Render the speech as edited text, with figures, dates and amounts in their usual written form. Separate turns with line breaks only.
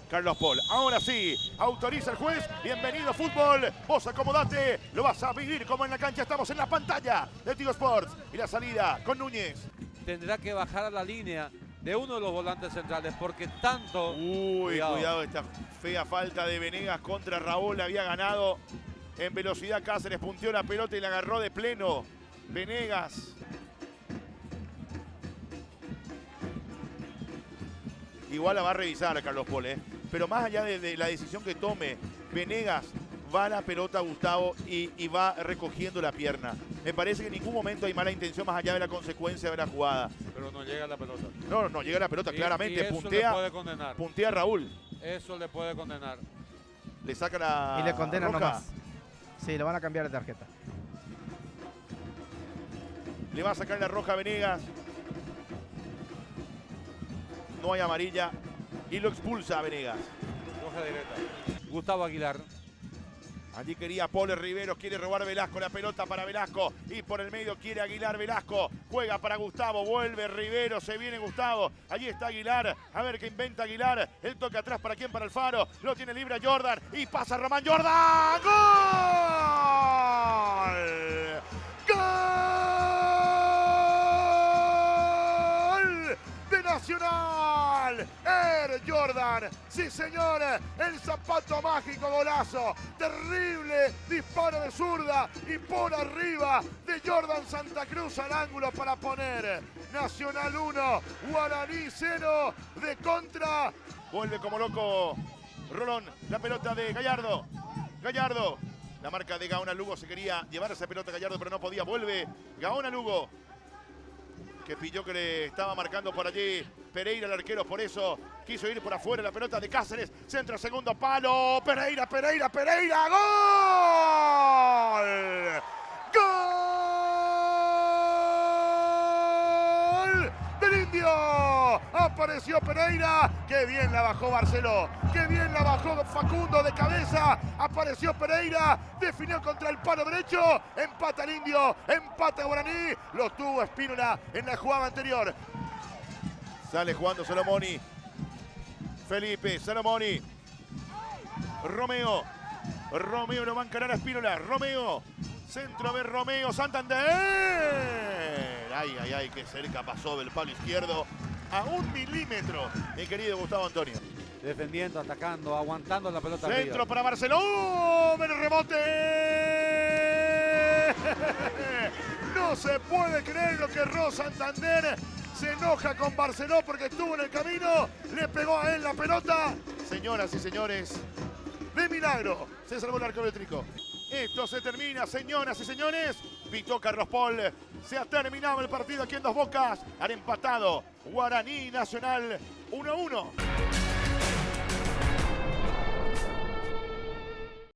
Carlos Paul. Ahora sí, autoriza el juez. Bienvenido fútbol. Vos acomodate. Lo vas a vivir como en la cancha. Estamos en la pantalla de Tigo Sports. Y la salida con Núñez.
Tendrá que bajar a la línea de uno de los volantes centrales porque tanto...
Uy, cuidado esta fea falta de Venegas contra Raúl. Había ganado en velocidad Cáceres. Punteó la pelota y la agarró de pleno. Venegas. Igual la va a revisar Carlos Paul, pero más allá de la decisión que tome, Venegas va a la pelota, Gustavo, y va recogiendo la pierna. Me parece que en ningún momento hay mala intención más allá de la consecuencia de la jugada.
Pero no llega a la pelota.
No llega a la pelota, claramente.
Y eso
puntea,
le puede condenar.
Puntea a Raúl.
Eso le puede condenar.
Le saca la
y le condena
roja.
nomás. Sí, lo van a cambiar de tarjeta.
Le va a sacar la roja a Venegas. No hay amarilla y lo expulsa a Venegas.
Roja directa. Gustavo Aguilar.
Allí quería Paul Riveros, quiere robar Velasco, la pelota para Velasco y por el medio quiere Aguilar. Velasco juega para Gustavo, vuelve Riveros, se viene Gustavo. Allí está Aguilar, a ver qué inventa Aguilar. El toque atrás para quién, para Alfaro, lo tiene libre a Jordan y pasa Román Jordan. ¡Gol! ¡Gol! De Nacional, Air Jordan, sí señor, el zapato mágico, golazo, terrible disparo de zurda y por arriba de Jordan Santa Cruz al ángulo para poner Nacional 1, Guaraní 0 de contra. Vuelve como loco Rolón, la pelota de Gallardo, la marca de Gaona Lugo, se quería llevar esa pelota Gallardo pero no podía, vuelve Gaona Lugo. Que pilló que le estaba marcando por allí Pereira, el arquero, por eso quiso ir por afuera la pelota de Cáceres. Centro, segundo palo. Pereira. ¡Gol! ¡Gol! ¡Del Indio! Apareció Pereira. ¡Qué bien la bajó Barceló! ¡Qué bien la bajó Facundo de cabeza! Apareció Pereira. Definió contra el palo derecho. Empata el Indio. Empata Guaraní. Lo tuvo Espínola en la jugada anterior. Sale jugando Salomoni. Felipe, Salomoni. Romeo lo va a encarar a Espínola. Romeo. Centro de Romeo. Santander. Ay, qué cerca pasó del palo izquierdo. A 1 milímetro, mi querido Gustavo Antonio.
Defendiendo, atacando, aguantando la pelota.
Centro
arriba.
para Barceló. ¡El rebote! No se puede creer lo que erró Santander. Se enoja con Barceló porque estuvo en el camino. Le pegó a él la pelota. Señoras y señores, de milagro se salvó el arco eléctrico. Esto se termina, señoras y señores. Pitó Carlos Paul. Se ha terminado el partido aquí en Dos Bocas. Han empatado Guaraní Nacional 1-1.